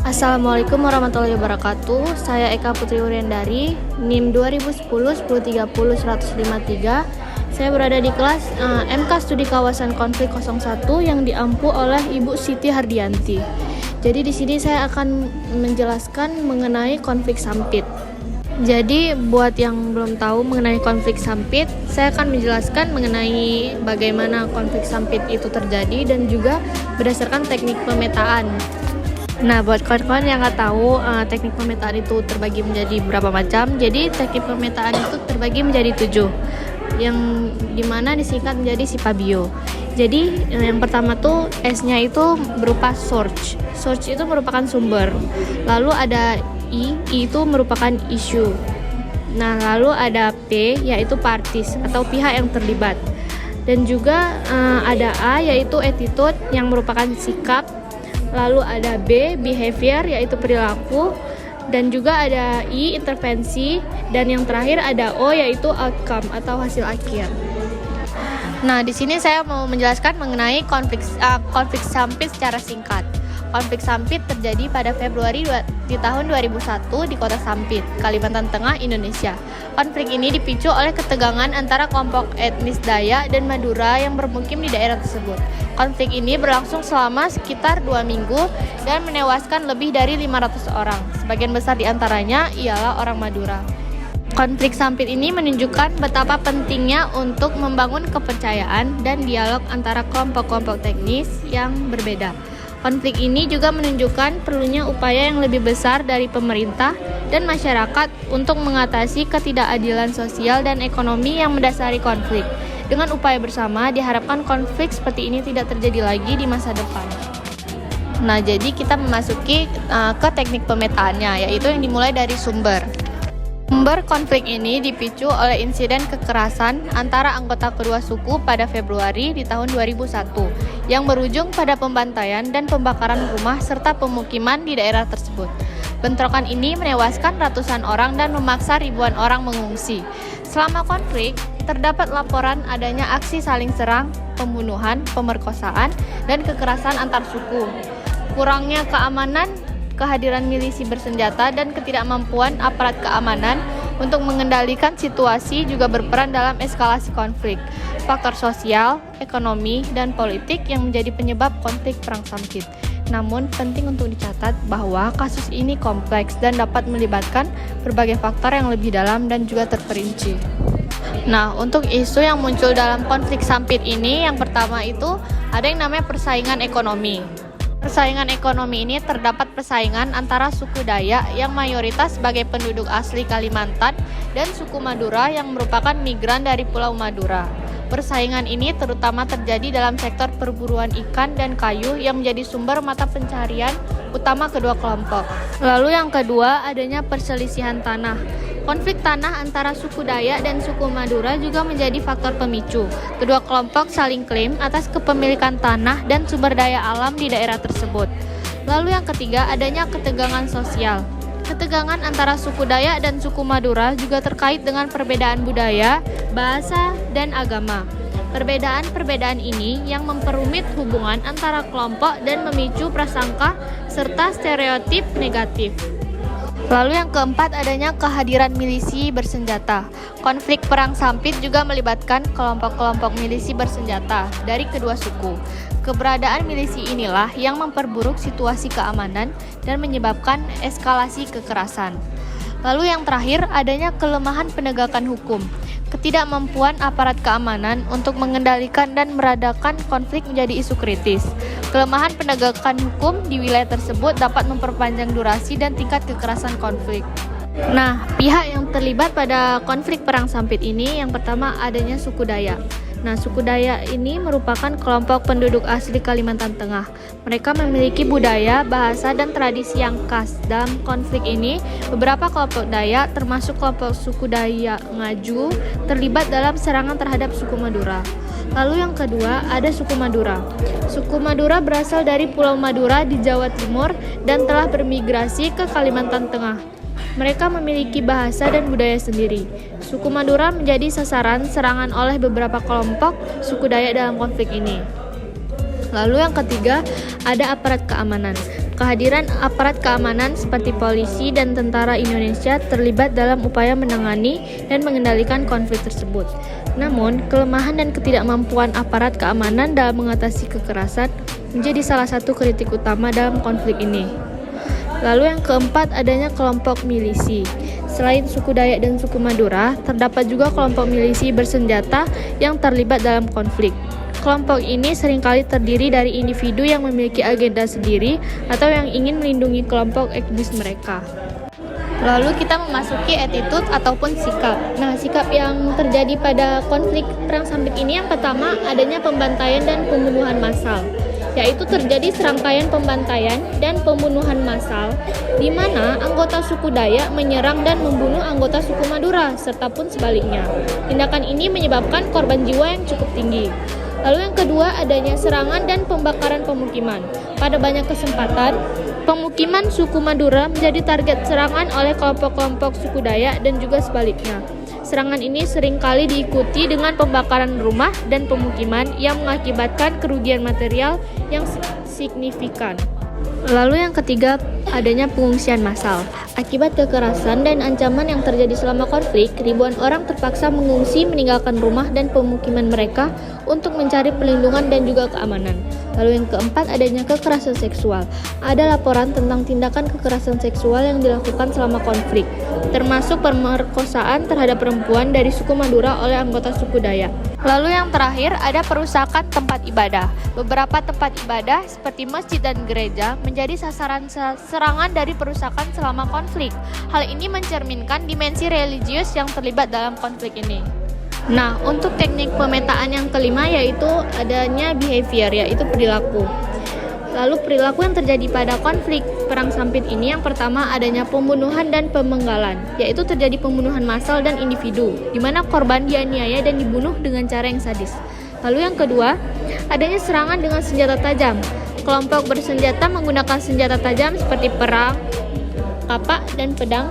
Assalamualaikum warahmatullahi wabarakatuh. Saya Eka Putri Wuryandari, NIM 2010-1030-153. Saya berada di kelas MK Studi Kawasan Konflik 01 yang diampu oleh Ibu Siti Hardianti. Jadi di sini saya akan menjelaskan mengenai konflik sampit. Jadi buat yang belum tahu mengenai konflik sampit, saya akan menjelaskan mengenai bagaimana konflik sampit itu terjadi dan juga berdasarkan teknik pemetaan. Nah, buat kawan-kawan yang nggak tahu, teknik pemetaan itu terbagi menjadi beberapa macam. Jadi teknik pemetaan itu terbagi menjadi 7, yang dimana disingkat menjadi SIPABIO. Jadi yang pertama tuh S-nya itu berupa source. Source itu merupakan sumber. Lalu ada I itu merupakan issue. Nah, lalu ada P yaitu parties atau pihak yang terlibat. Dan juga ada A yaitu attitude yang merupakan sikap. Lalu ada B, behavior, yaitu perilaku. Dan juga ada I, intervensi. Dan yang terakhir ada O, yaitu outcome atau hasil akhir. Nah, di sini saya mau menjelaskan mengenai konflik sampit secara singkat. Konflik sampit terjadi pada Februari di tahun 2001 di kota Sampit, Kalimantan Tengah, Indonesia. Konflik ini dipicu oleh ketegangan antara kelompok etnis Dayak dan Madura yang bermukim di daerah tersebut. Konflik ini berlangsung selama sekitar 2 minggu dan menewaskan lebih dari 500 orang. Sebagian besar di antaranya ialah orang Madura. Konflik sampit ini menunjukkan betapa pentingnya untuk membangun kepercayaan dan dialog antara kelompok-kelompok teknis yang berbeda. Konflik ini juga menunjukkan perlunya upaya yang lebih besar dari pemerintah dan masyarakat untuk mengatasi ketidakadilan sosial dan ekonomi yang mendasari konflik. Dengan upaya bersama, diharapkan konflik seperti ini tidak terjadi lagi di masa depan. Nah, jadi kita memasuki ke teknik pemetaannya, yaitu yang dimulai dari sumber. Sumber konflik ini dipicu oleh insiden kekerasan antara anggota kedua suku pada Februari di tahun 2001 yang berujung pada pembantaian dan pembakaran rumah serta pemukiman di daerah tersebut. Bentrokan ini menewaskan ratusan orang dan memaksa ribuan orang mengungsi. Selama konflik, terdapat laporan adanya aksi saling serang, pembunuhan, pemerkosaan, dan kekerasan antar suku. Kurangnya keamanan, kehadiran milisi bersenjata, dan ketidakmampuan aparat keamanan untuk mengendalikan situasi juga berperan dalam eskalasi konflik. Faktor sosial, ekonomi, dan politik yang menjadi penyebab konflik perang sampit. Namun, penting untuk dicatat bahwa kasus ini kompleks dan dapat melibatkan berbagai faktor yang lebih dalam dan juga terperinci. Nah, untuk isu yang muncul dalam konflik sampit ini, yang pertama itu ada yang namanya persaingan ekonomi. Persaingan ekonomi ini terdapat persaingan antara suku Dayak yang mayoritas sebagai penduduk asli Kalimantan dan suku Madura yang merupakan migran dari Pulau Madura. Persaingan ini terutama terjadi dalam sektor perburuan ikan dan kayu yang menjadi sumber mata pencarian utama kedua kelompok. Lalu yang kedua, adanya perselisihan tanah. Konflik tanah antara suku Dayak dan suku Madura juga menjadi faktor pemicu. Kedua kelompok saling klaim atas kepemilikan tanah dan sumber daya alam di daerah tersebut. Lalu yang ketiga, adanya ketegangan sosial. Ketegangan antara suku Dayak dan suku Madura juga terkait dengan perbedaan budaya, bahasa, dan agama. Perbedaan-perbedaan ini yang memperumit hubungan antara kelompok dan memicu prasangka serta stereotip negatif. Lalu yang keempat, adanya kehadiran milisi bersenjata. Konflik perang sampit juga melibatkan kelompok-kelompok milisi bersenjata dari kedua suku. Keberadaan milisi inilah yang memperburuk situasi keamanan dan menyebabkan eskalasi kekerasan. Lalu yang terakhir, adanya kelemahan penegakan hukum. Ketidakmampuan aparat keamanan untuk mengendalikan dan meredakan konflik menjadi isu kritis. Kelemahan penegakan hukum di wilayah tersebut dapat memperpanjang durasi dan tingkat kekerasan konflik. Nah, pihak yang terlibat pada konflik perang sampit ini yang pertama adanya suku Dayak. Nah, suku Dayak ini merupakan kelompok penduduk asli Kalimantan Tengah. Mereka memiliki budaya, bahasa, dan tradisi yang khas. Dalam konflik ini, beberapa kelompok Dayak, termasuk kelompok suku Dayak Ngaju, terlibat dalam serangan terhadap suku Madura. Lalu yang kedua, ada suku Madura. Suku Madura berasal dari Pulau Madura di Jawa Timur dan telah bermigrasi ke Kalimantan Tengah. Mereka memiliki bahasa dan budaya sendiri. Suku Madura menjadi sasaran serangan oleh beberapa kelompok suku Dayak dalam konflik ini. Lalu yang ketiga, ada aparat keamanan. kehadiran aparat keamanan seperti polisi dan tentara Indonesia terlibat dalam upaya menangani dan mengendalikan konflik tersebut. Namun, kelemahan dan ketidakmampuan aparat keamanan dalam mengatasi kekerasan menjadi salah satu kritik utama dalam konflik ini. Lalu yang keempat, adanya kelompok milisi. Selain suku Dayak dan suku Madura, terdapat juga kelompok milisi bersenjata yang terlibat dalam konflik. Kelompok ini seringkali terdiri dari individu yang memiliki agenda sendiri atau yang ingin melindungi kelompok etnis mereka. Lalu kita memasuki attitude ataupun sikap. Nah, sikap yang terjadi pada konflik Perang Sampit ini yang pertama adanya pembantaian dan pembunuhan massal, yaitu terjadi serangkaian pembantaian dan pembunuhan massal di mana anggota suku Dayak menyerang dan membunuh anggota suku Madura serta pun sebaliknya. Tindakan ini menyebabkan korban jiwa yang cukup tinggi. Lalu yang kedua, adanya serangan dan pembakaran pemukiman. Pada banyak kesempatan, pemukiman suku Madura menjadi target serangan oleh kelompok-kelompok suku Dayak dan juga sebaliknya. Serangan ini seringkali diikuti dengan pembakaran rumah dan pemukiman yang mengakibatkan kerugian material yang signifikan. Lalu yang ketiga, adanya pengungsian massal. Akibat kekerasan dan ancaman yang terjadi selama konflik, ribuan orang terpaksa mengungsi meninggalkan rumah dan pemukiman mereka untuk mencari perlindungan dan juga keamanan. Lalu yang keempat, adanya kekerasan seksual. Ada laporan tentang tindakan kekerasan seksual yang dilakukan selama konflik, termasuk pemerkosaan terhadap perempuan dari suku Madura oleh anggota suku Dayak. Lalu yang terakhir, ada perusakan tempat ibadah. Beberapa tempat ibadah seperti masjid dan gereja menjadi sasaran serangan dari perusakan selama konflik. Hal ini mencerminkan dimensi religius yang terlibat dalam konflik ini. Nah, untuk teknik pemetaan yang kelima yaitu adanya behavior, yaitu perilaku. Lalu perilaku yang terjadi pada konflik Perang Sampit ini yang pertama adanya pembunuhan dan pemenggalan, yaitu terjadi pembunuhan massal dan individu, di mana korban dianiaya dan dibunuh dengan cara yang sadis. Lalu yang kedua, adanya serangan dengan senjata tajam. Kelompok bersenjata menggunakan senjata tajam seperti perang, kapak, dan pedang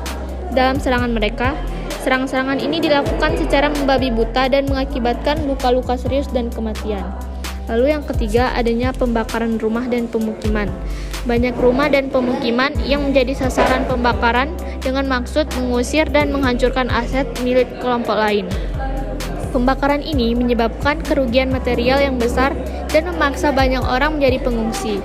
dalam serangan mereka. Serangan-serangan ini dilakukan secara membabi buta dan mengakibatkan luka-luka serius dan kematian. Lalu yang ketiga, adanya pembakaran rumah dan pemukiman. Banyak rumah dan pemukiman yang menjadi sasaran pembakaran dengan maksud mengusir dan menghancurkan aset milik kelompok lain. Pembakaran ini menyebabkan kerugian material yang besar dan memaksa banyak orang menjadi pengungsi.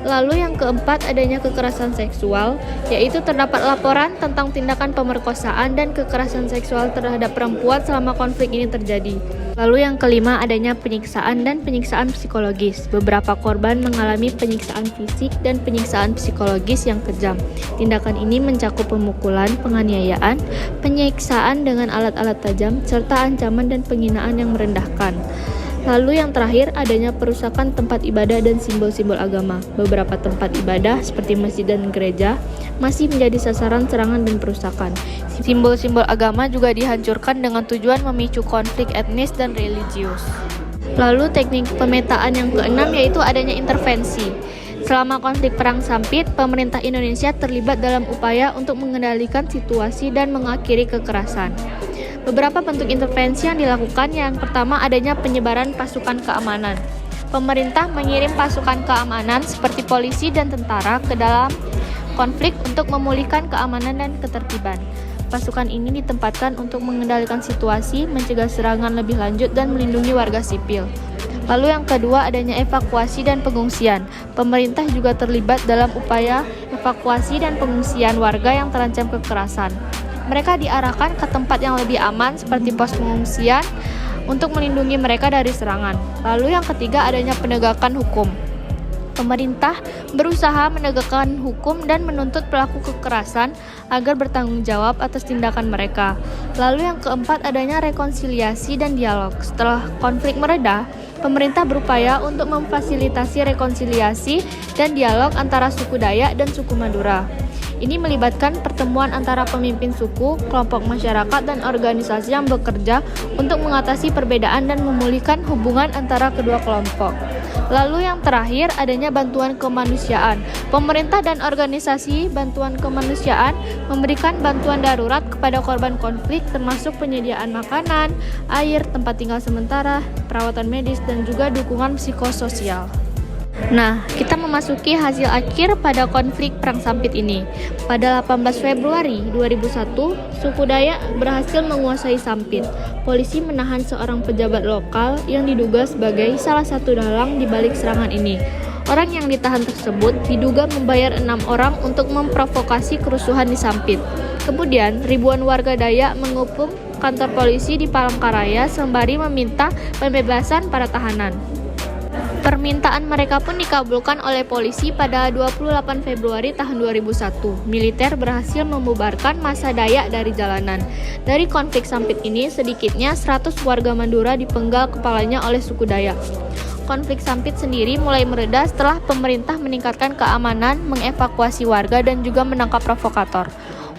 Lalu yang keempat, adanya kekerasan seksual, yaitu terdapat laporan tentang tindakan pemerkosaan dan kekerasan seksual terhadap perempuan selama konflik ini terjadi. Lalu yang kelima, adanya penyiksaan dan penyiksaan psikologis. Beberapa korban mengalami penyiksaan fisik dan penyiksaan psikologis yang kejam. Tindakan ini mencakup pemukulan, penganiayaan, penyiksaan dengan alat-alat tajam, serta ancaman dan penghinaan yang merendahkan. Lalu yang terakhir, adanya perusakan tempat ibadah dan simbol-simbol agama. Beberapa tempat ibadah seperti masjid dan gereja masih menjadi sasaran serangan dan perusakan. Simbol-simbol agama juga dihancurkan dengan tujuan memicu konflik etnis dan religius. Lalu teknik pemetaan yang keenam yaitu adanya intervensi. Selama konflik Perang Sampit, pemerintah Indonesia terlibat dalam upaya untuk mengendalikan situasi dan mengakhiri kekerasan. Beberapa bentuk intervensi yang dilakukan, yang pertama adanya penyebaran pasukan keamanan. Pemerintah mengirim pasukan keamanan seperti polisi dan tentara ke dalam konflik untuk memulihkan keamanan dan ketertiban. Pasukan ini ditempatkan untuk mengendalikan situasi, mencegah serangan lebih lanjut, dan melindungi warga sipil. Lalu yang kedua, adanya evakuasi dan pengungsian. Pemerintah juga terlibat dalam upaya evakuasi dan pengungsian warga yang terancam kekerasan. Mereka diarahkan ke tempat yang lebih aman seperti pos pengungsian untuk melindungi mereka dari serangan. Lalu yang ketiga, adanya penegakan hukum. Pemerintah berusaha menegakkan hukum dan menuntut pelaku kekerasan agar bertanggung jawab atas tindakan mereka. Lalu yang keempat, adanya rekonsiliasi dan dialog. Setelah konflik mereda, pemerintah berupaya untuk memfasilitasi rekonsiliasi dan dialog antara suku Dayak dan suku Madura. Ini melibatkan pertemuan antara pemimpin suku, kelompok masyarakat, dan organisasi yang bekerja untuk mengatasi perbedaan dan memulihkan hubungan antara kedua kelompok. Lalu yang terakhir, adanya bantuan kemanusiaan. Pemerintah dan organisasi bantuan kemanusiaan memberikan bantuan darurat kepada korban konflik, termasuk penyediaan makanan, air, tempat tinggal sementara, perawatan medis, dan juga dukungan psikososial. Nah, kita memasuki hasil akhir pada konflik Perang Sampit ini. Pada 18 Februari 2001, suku Dayak berhasil menguasai Sampit. Polisi menahan seorang pejabat lokal yang diduga sebagai salah satu dalang di balik serangan ini. Orang yang ditahan tersebut diduga membayar 6 orang untuk memprovokasi kerusuhan di Sampit. Kemudian, ribuan warga Dayak mengepung kantor polisi di Palangkaraya sembari meminta pembebasan para tahanan. Permintaan mereka pun dikabulkan oleh polisi pada 28 Februari tahun 2001. Militer berhasil membubarkan massa Dayak dari jalanan. Dari konflik Sampit ini, sedikitnya 100 warga Madura dipenggal kepalanya oleh suku Dayak. Konflik Sampit sendiri mulai mereda setelah pemerintah meningkatkan keamanan, mengevakuasi warga, dan juga menangkap provokator.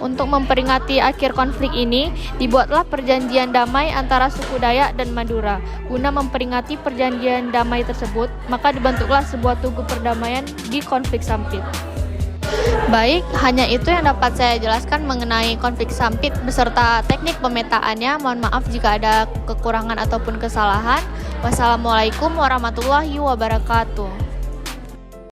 Untuk memperingati akhir konflik ini, dibuatlah perjanjian damai antara suku Dayak dan Madura. Guna memperingati perjanjian damai tersebut, maka dibentuklah sebuah tugu perdamaian di konflik Sampit. Baik, hanya itu yang dapat saya jelaskan mengenai konflik Sampit beserta teknik pemetaannya. Mohon maaf jika ada kekurangan ataupun kesalahan. Wassalamualaikum warahmatullahi wabarakatuh.